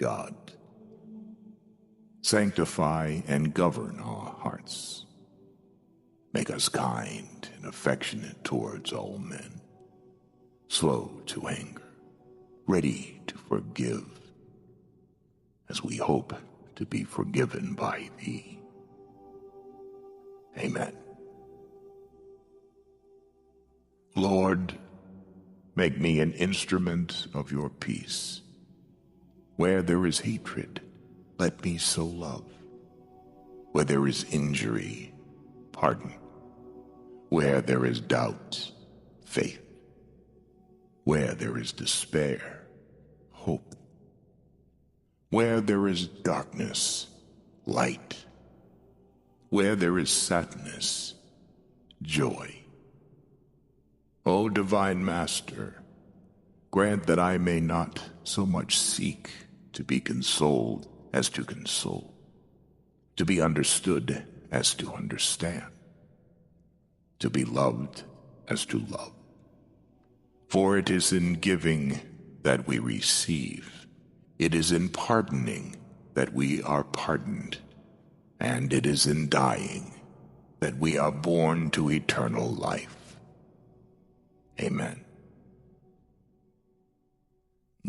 God. Sanctify and govern our hearts. Make us kind and affectionate towards all men, slow to anger, ready to forgive, as we hope to be forgiven by thee. Amen. Lord, make me an instrument of your peace. Where there is hatred, let me sow love. Where there is injury, pardon. Where there is doubt, faith. Where there is despair, hope. Where there is darkness, light. Where there is sadness, joy. O divine Master, grant that I may not so much seek to be consoled as to console, to be understood as to understand, to be loved as to love. For it is in giving that we receive, it is in pardoning that we are pardoned, and it is in dying that we are born to eternal life. Amen.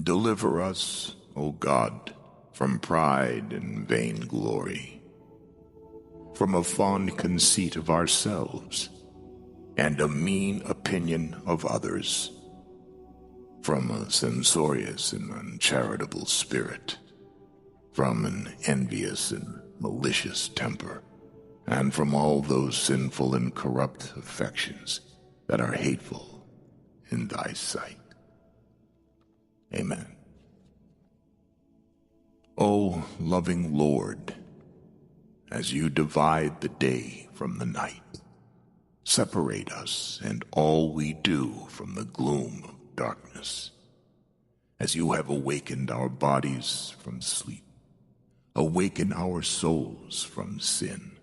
Deliver us, O God, from pride and vainglory, from a fond conceit of ourselves, and a mean opinion of others, from a censorious and uncharitable spirit, from an envious and malicious temper, and from all those sinful and corrupt affections that are hateful in thy sight. Amen. O loving Lord, as you divide the day from the night, separate us and all we do from the gloom of darkness. As you have awakened our bodies from sleep, awaken our souls from sin.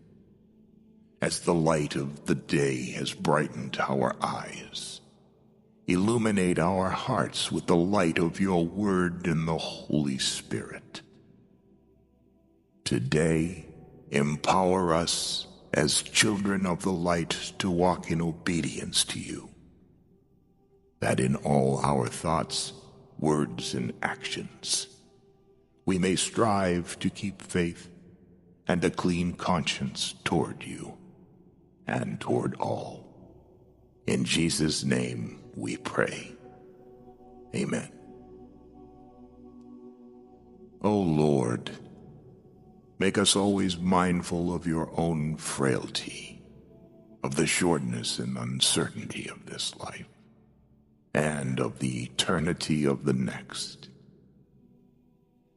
As the light of the day has brightened our eyes, illuminate our hearts with the light of your word and the Holy Spirit. Today, empower us as children of the light to walk in obedience to you, that in all our thoughts, words, and actions, we may strive to keep faith and a clean conscience toward you and toward all. In Jesus' name we pray. Amen. O Lord, make us always mindful of your own frailty, of the shortness and uncertainty of this life, and of the eternity of the next.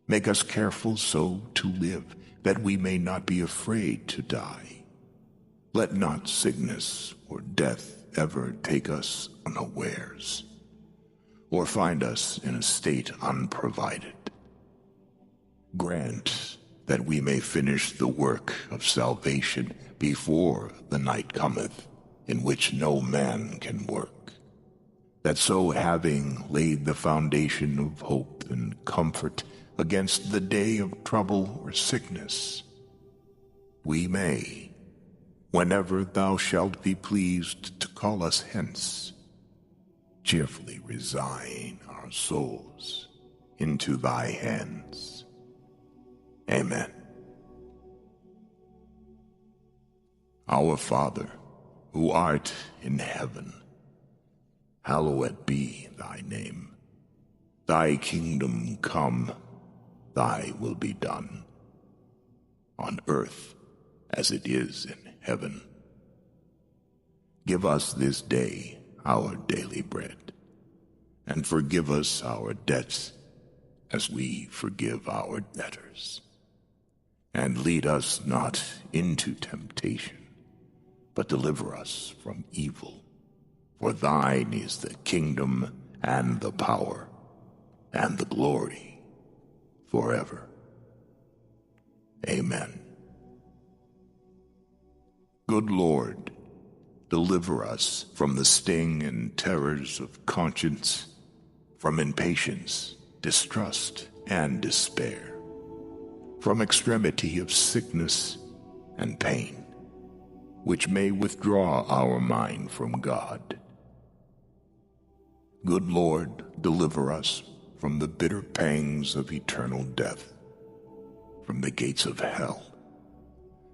Make us careful so to live that we may not be afraid to die. Let not sickness or death ever take us unawares, or find us in a state unprovided. Grant that we may finish the work of salvation before the night cometh, in which no man can work, that so having laid the foundation of hope and comfort against the day of trouble or sickness, we may, whenever thou shalt be pleased to call us hence, cheerfully resign our souls into thy hands. Amen. Our Father, who art in heaven, hallowed be thy name. Thy kingdom come, thy will be done, on earth as it is in heaven. Give us this day our daily bread, and forgive us our debts as we forgive our debtors. And lead us not into temptation, but deliver us from evil. For thine is the kingdom and the power and the glory forever. Amen. Good Lord, deliver us from the sting and terrors of conscience, from impatience, distrust, and despair, from extremity of sickness and pain, which may withdraw our mind from God. Good Lord, deliver us from the bitter pangs of eternal death, from the gates of hell,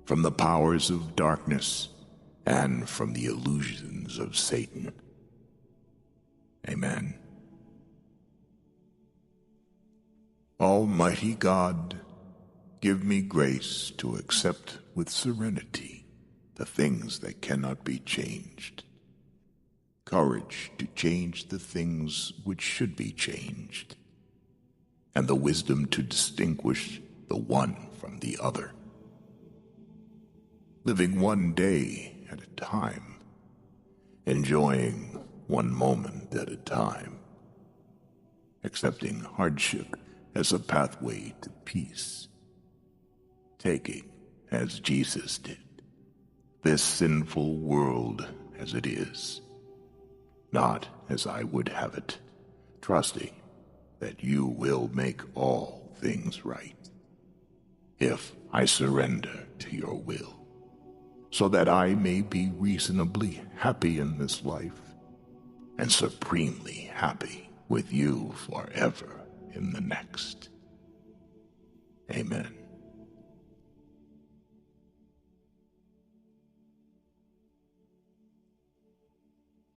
from the powers of darkness, and from the illusions of Satan. Amen. Almighty God, give me grace to accept with serenity the things that cannot be changed, courage to change the things which should be changed, and the wisdom to distinguish the one from the other, living one day at a time, enjoying one moment at a time, accepting hardship as a pathway to peace, taking, as Jesus did, this sinful world as it is, not as I would have it, trusting that you will make all things right, if I surrender to your will, so that I may be reasonably happy in this life and supremely happy with you forever in the next. Amen.